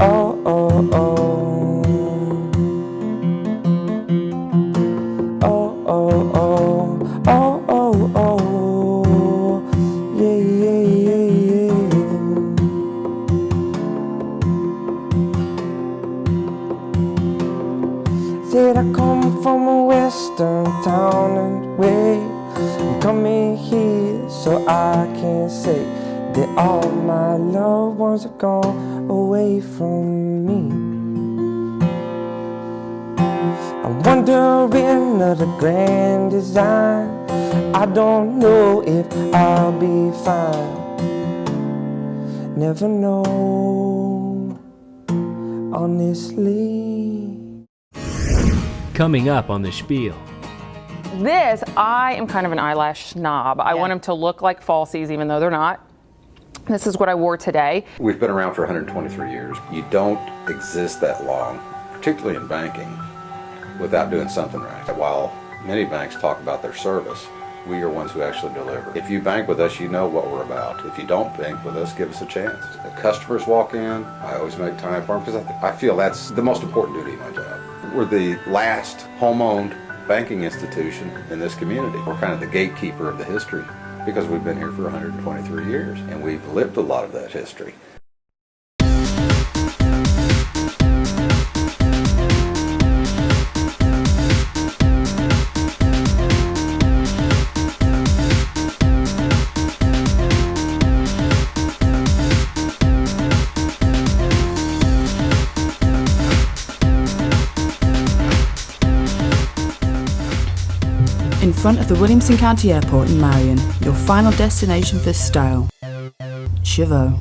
oh, oh, oh. Oh, oh, oh, oh, oh, oh. Yeah, yeah, yeah, yeah. Said I come from a western town and way. I'm coming here so I can say that all my loved ones are gone away from me. I'm wondering of the grand design. I don't know if I'll be fine. Never know, honestly. Coming up on the Spiel. This, I am kind of an eyelash snob. I want them to look like falsies even though they're not. This is what I wore today. We've been around for 123 years. You don't exist that long, particularly in banking, without doing something right. While many banks talk about their service, we are ones who actually deliver. If you bank with us, you know what we're about. If you don't bank with us, give us a chance. The customers walk in, I always make time for them because I feel that's the most important duty of my job. We're the last home-owned banking institution in this community. We're kind of the gatekeeper of the history because we've been here for 123 years and we've lived a lot of that history. In front of the Williamson County Airport in Marion, your final destination for style. Chauveau.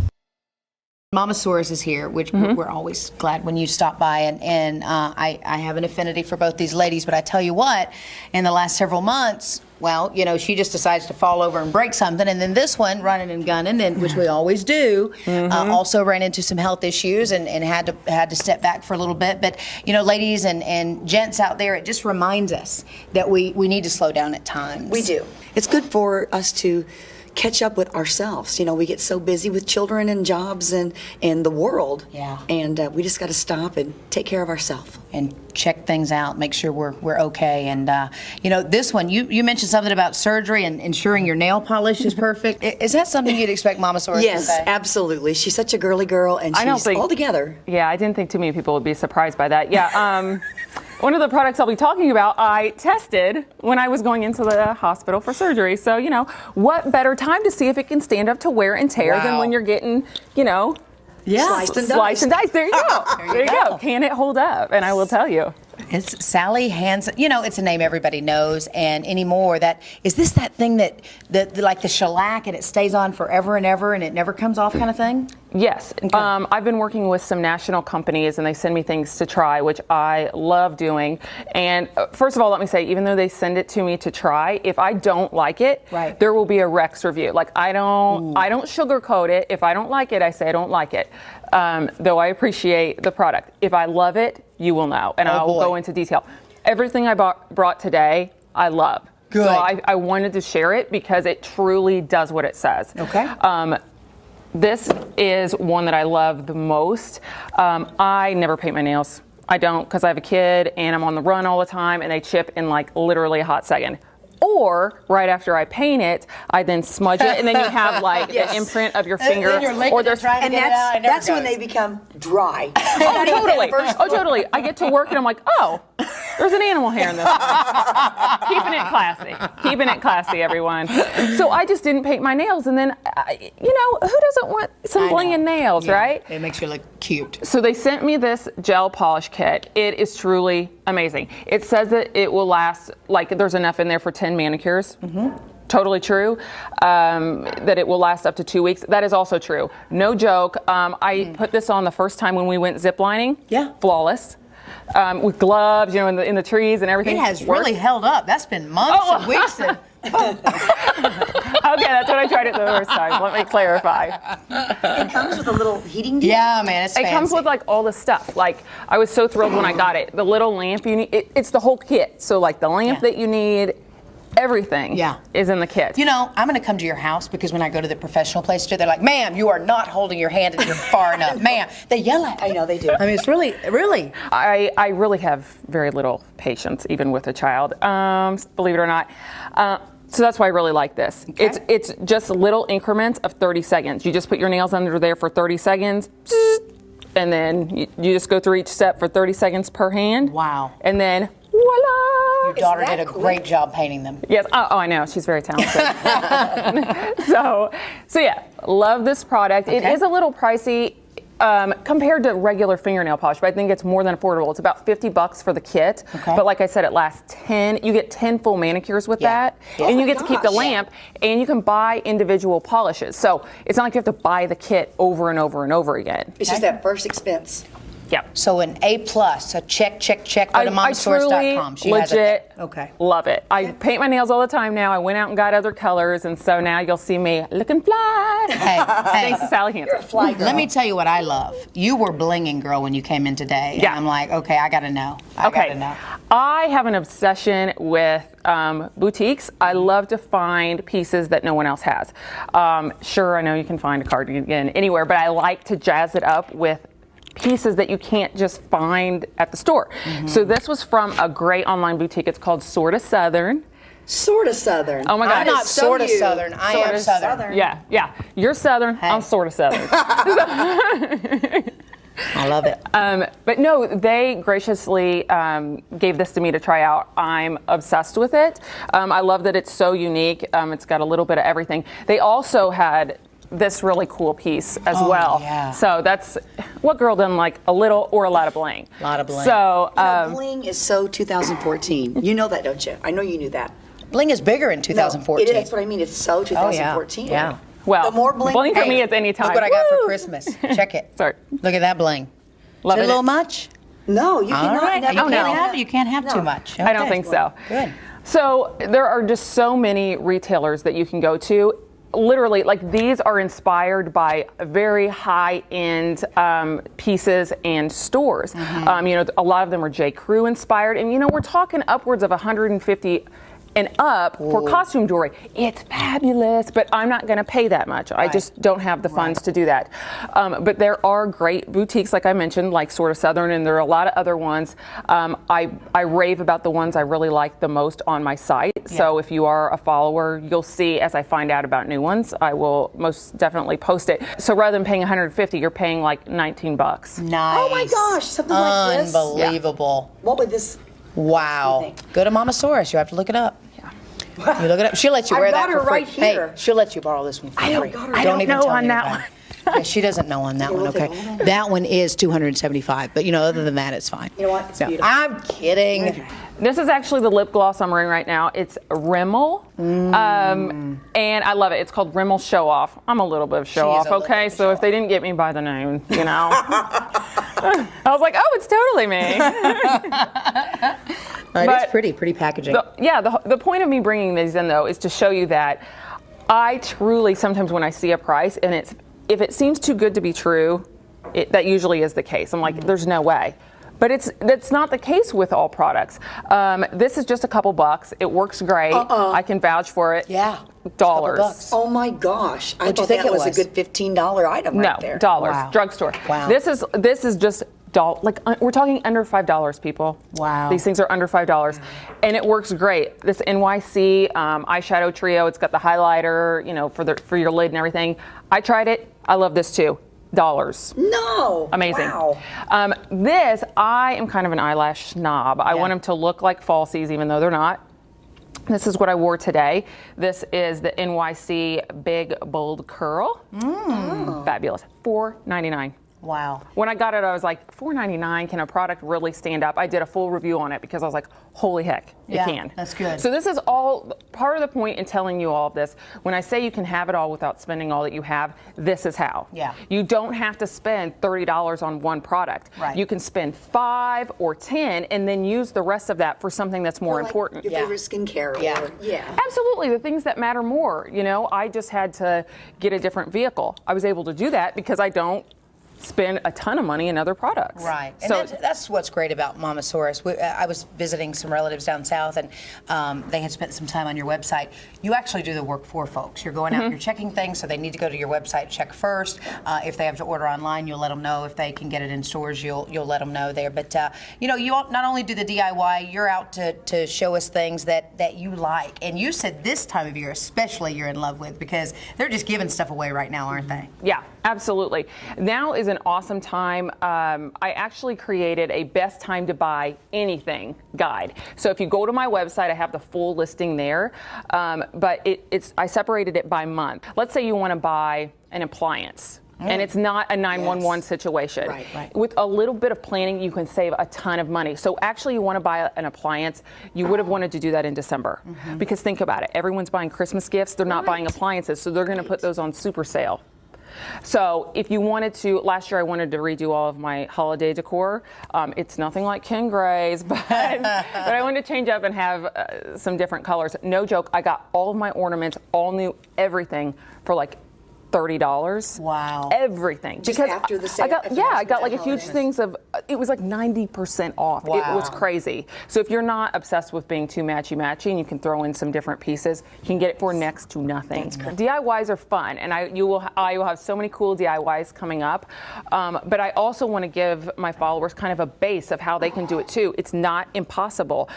Momasaurus is here, which we're always glad when you stop by, and I have an affinity for both these ladies, but I tell you what, in the last several months, well, you know, she just decides to fall over and break something, and then this one, running and gunning, and which we always do, also ran into some health issues and had to step back for a little bit. But, you know, ladies and gents out there, it just reminds us that we need to slow down at times. We do. It's good for us to catch up with ourselves. You know, we get so busy with children and jobs and the world. Yeah. And we just got to stop and take care of ourselves. And check things out, make sure we're okay. And, you know, this one, you mentioned something about surgery and ensuring your nail polish is perfect. Is that something you'd expect Momasaurus to say? Yes, absolutely. She's such a girly girl, and she's all together. Yeah, I didn't think too many people would be surprised by that. Yeah, one of the products I'll be talking about, I tested when I was going into the hospital for surgery. So, you know, what better time to see if it can stand up to wear and tear than when you're getting, you know, Sliced and diced. There you go. there you go. Can it hold up? And I will tell you. It's Sally Hansen. You know, it's a name everybody knows, and anymore, is this that thing that like the shellac and it stays on forever and ever and it never comes off kind of thing? Yes. Okay. I've been working with some national companies and they send me things to try, which I love doing. And first of all, let me say, even though they send it to me to try, if I don't like it, there will be a Rex review. Like I don't sugarcoat it. If I don't like it, I say I don't like it. Though I appreciate the product. If I love it, you will know, and I'll go into detail. Everything I brought today, I love. Good. So I wanted to share it because it truly does what it says. Okay. This is one that I love the most. I never paint my nails. I don't, because I have a kid and I'm on the run all the time and they chip in like literally a hot second. Or right after I paint it, I then smudge it, and then you have like the imprint of your finger. And that's when they become dry. Oh, totally. Oh, totally. I get to work and I'm like, oh, There's an animal hair in this one. Keeping it classy. Keeping it classy, everyone. So I just didn't paint my nails. And then, you know, who doesn't want some bling in nails, right? It makes you look cute. So they sent me this gel polish kit. It is truly amazing. It says that it will last, like there's enough in there for 10 manicures. Totally true. That it will last up to 2 weeks. That is also true. No joke. I put this on the first time when we went ziplining. Yeah. Flawless. With gloves, you know, in the trees and everything. It has really held up. That's been months and weeks. Okay, that's what I tried it the first time. Let me clarify. It comes with a little heating deal. Yeah, man, it's It comes with like all the stuff. Like I was so thrilled when I got it. The little lamp you need, it's the whole kit. So like the lamp that you need, everything is in the kit. You know, I'm going to come to your house because when I go to the professional place, they're like, ma'am, you are not holding your hand and you're far enough. Ma'am, they yell at me. I know they do. I mean, it's really. I really have very little patience, even with a child, believe it or not. So that's why I really like this. Okay. It's just little increments of 30 seconds. You just put your nails under there for 30 seconds, and then you just go through each step for 30 seconds per hand. Wow. And then voila! Your daughter did a great job painting them. Yes. Oh, I know. She's very talented. so yeah, love this product. Okay. It is a little pricey compared to regular fingernail polish, but I think it's more than affordable. It's about $50 for the kit. Okay. But like I said, it lasts 10. You get 10 full manicures with that, and you get to keep the lamp, and you can buy individual polishes. So it's not like you have to buy the kit over and over and over again. It's just that first expense. Yeah. So an A+, a check. Go to momasaurus.com. She legit love it. I paint my nails all the time now. I went out and got other colors, and so now you'll see me looking fly. Hey, thanks to Sally Hansen. You're a fly girl. Let me tell you what I love. You were blinging, girl, when you came in today. Yeah. And I'm like, okay, I got to know. I got to know. I have an obsession with boutiques. I love to find pieces that no one else has. Sure, I know you can find a cardigan anywhere, but I like to jazz it up with pieces that you can't just find at the store. So this was from a great online boutique. It's called Sorta Southern. Sorta Southern. Oh my God. I'm not sorta Southern. I am Southern. Yeah. You're Southern. Hey. I'm sorta Southern. I love it. But no, they graciously gave this to me to try out. I'm obsessed with it. I love that it's so unique. It's got a little bit of everything. They also had this really cool piece as well. Yeah. So that's what girl doesn't like a little or a lot of bling. A lot of bling. So bling is so 2014. You know that, don't you? I know you knew that. Bling is bigger in 2014. No, that's what I mean. It's so 2014. Yeah. Well, the more bling for me is any time. Look what I got for Christmas. Check it. Sorry. Look at that bling. Love is it a little much? No, you cannot. You can't have too much. Okay. I don't think so. Good. So there are just so many retailers that you can go to. Literally, like these are inspired by very high-end pieces and stores. You know, a lot of them are J. Crew inspired, and you know, we're talking upwards of $150 and up for costume jewelry. It's fabulous, but I'm not going to pay that much. I just don't have the funds to do that. But there are great boutiques, like I mentioned, like Sorta Southern, and there are a lot of other ones. I rave about the ones I really like the most on my site. Yeah. So if you are a follower, you'll see as I find out about new ones, I will most definitely post it. So rather than paying $150, you're paying like $19. Nice. Oh my gosh, something like this. Unbelievable. Yeah. What would this? Wow. Go to Momasaurus. You have to look it up. Yeah. You look it up. She'll let you wear that for free. Right here. Hey, she'll let you borrow this one for free. I don't know on that one. Yeah, she doesn't know on that one. Okay. That one is $275, but you know, other than that, it's fine. You know what? It's beautiful. I'm kidding. Okay. This is actually the lip gloss I'm wearing right now. It's Rimmel, and I love it. It's called Rimmel Show Off. I'm a little bit of show off, okay? So if they didn't get me by the name, you know, I was like, oh, it's totally me. It's pretty packaging. The point of me bringing these in, though, is to show you that I truly, sometimes when I see a price, and if it seems too good to be true, that usually is the case. I'm like, there's no way. But that's not the case with all products. This is just a couple bucks. It works great. I can vouch for it. Yeah. Dollars. Oh my gosh. I thought that was a good $15 item right there. No, dollars. Wow. Drugstore. Wow. This is just we're talking under $5, people. Wow. These things are under $5, and it works great. This NYC eyeshadow trio. It's got the highlighter, you know, for your lid and everything. I tried it. I love this too. No. Amazing. Wow. This, I am kind of an eyelash snob. I want them to look like falsies, even though they're not. This is what I wore today. This is the NYC Big Bold Curl. Fabulous. $4.99. Wow. When I got it, I was like, $4.99, can a product really stand up? I did a full review on it because I was like, holy heck, it can. That's good. So this is all part of the point in telling you all of this. When I say you can have it all without spending all that you have, this is how. Yeah. You don't have to spend $30 on one product. Right. You can spend 5 or 10 and then use the rest of that for something that's more important. Your favorite skincare. Or, Absolutely, the things that matter more. You know, I just had to get a different vehicle. I was able to do that because I don't spend a ton of money in other products. Right, and So that's what's great about Momasaurus. I was visiting some relatives down south, and they had spent some time on your website. You actually do the work for folks. You're going out, you're checking things, so they need to go to your website, check first. If they have to order online, you'll let them know. If they can get it in stores, you'll let them know there. But you know, you not only do the DIY, you're out to show us things that you like. And you said this time of year, especially, you're in love with, because they're just giving stuff away right now, aren't they? yeah, absolutely. Now is an awesome time. I actually created a best time to buy anything guide. So if you go to my website, I have the full listing there, but I separated it by month. Let's say you want to buy an appliance. And it's not a 911 situation. Right. With a little bit of planning, you can save a ton of money. So actually, you want to buy an appliance, you would have wanted to do that in December. Because think about it, everyone's buying Christmas gifts, they're not buying appliances, so they're going to put those on super sale. So if you wanted to, last year I wanted to redo all of my holiday decor. It's nothing like Ken Gray's, but I wanted to change up and have some different colors. No joke, I got all of my ornaments, all new, everything for like $30. Wow. Everything. Just because after the sale. I got like a huge things of, it was like 90% off. Wow. It was crazy. So if you're not obsessed with being too matchy-matchy and you can throw in some different pieces, you can get it for next to nothing. DIYs are fun, and I will have so many cool DIYs coming up. But I also want to give my followers kind of a base of how they can do it too. It's not impossible.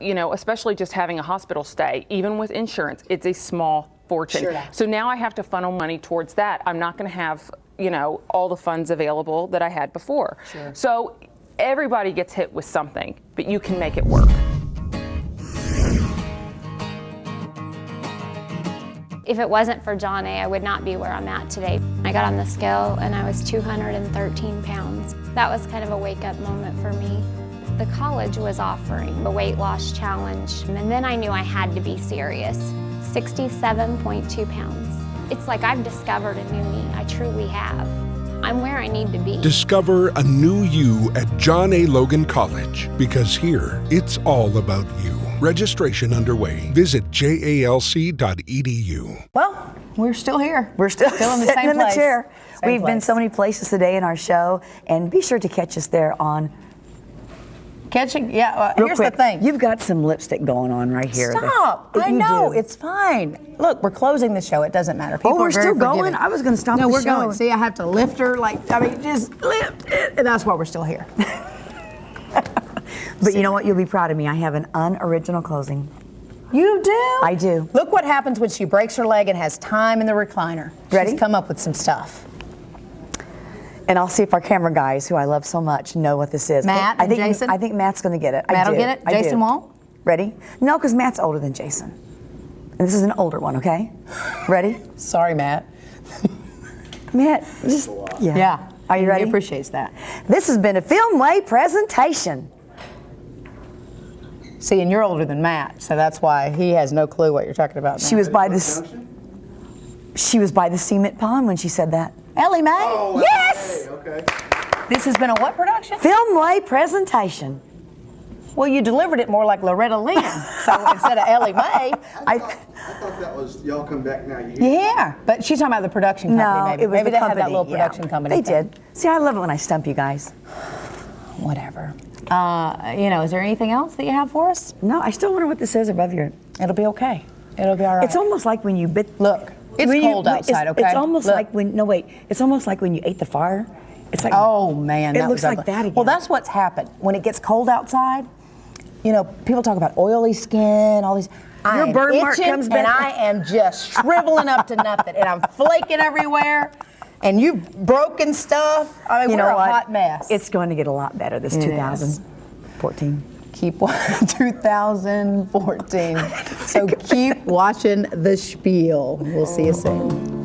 You know, especially just having a hospital stay, even with insurance, it's a small fortune. Sure. So now I have to funnel money towards that. I'm not going to have, you know, all the funds available that I had before. Sure. So everybody gets hit with something, but you can make it work. If it wasn't for John A., I would not be where I'm at today. I got on the scale and I was 213 pounds. That was kind of a wake-up moment for me. The college was offering a weight loss challenge, and then I knew I had to be serious. 67.2 pounds. It's like I've discovered a new me. I truly have. I'm where I need to be. Discover a new you at John A. Logan College, because here it's all about you. Registration underway. Visit jalc.edu. Well, we're still here. We're still in the sitting same in place. the chair. Same We've been place. so many places today in our show, and be sure to catch us there on. Catching, Real here's quick, the thing. You've got some lipstick going on right here. Stop! I You know, do. it's fine. Look, we're closing the show. It doesn't matter. People we're are very still going? forgiving. I was gonna stop No, the we're show. going. See, I have to lift her, just lift it. And that's why we're still here. But you know what? You'll be proud of me. I have an unoriginal closing. You do? I do. Look what happens when she breaks her leg and has time in the recliner. Ready? She's come up with some stuff. And I'll see if our camera guys, who I love so much, know what this is. Matt I and think, Jason? I think Matt's going to get it. Matt I will do. get it? I Jason do. won't? Ready? No, because Matt's older than Jason. And this is an older one, okay? Ready? Sorry, Matt. Matt, just, yeah. Yeah. Are you ready? He appreciates that. This has been a FilmWay presentation. See, and you're older than Matt, so that's why he has no clue what you're talking about now. She was by this. She was by the cement pond when she said that. Ellie Mae? Oh, yes! Okay. This has been a what production? FilmWay presentation. Well, you delivered it more like Loretta Lynn. So instead of Ellie Mae, I thought that was y'all come back now. Yeah, but she's talking about the production company. No, maybe. it was Maybe the they company. had that little production yeah. company. They thing. did. See, I love it when I stump you guys. Whatever. You know, is there anything else that you have for us? No, I still wonder what this is above your. It'll be okay. It'll be all right. It's almost like when you bit. Look, it's cold outside. Okay. It's almost Look. like when. No, wait. It's almost like when you ate the fire. It's like. Oh man, It that looks was like ugly. that again. Well, that's what's happened when it gets cold outside. You know, people talk about oily skin, all these. I am burn mark itching, comes and back. I am just shriveling up to nothing, and I'm flaking everywhere. and you've broken stuff. I mean, You we're know a what? hot mess. It's going to get a lot better this It 2014. Keep watching 2014. So keep watching The Spiel. We'll see you soon.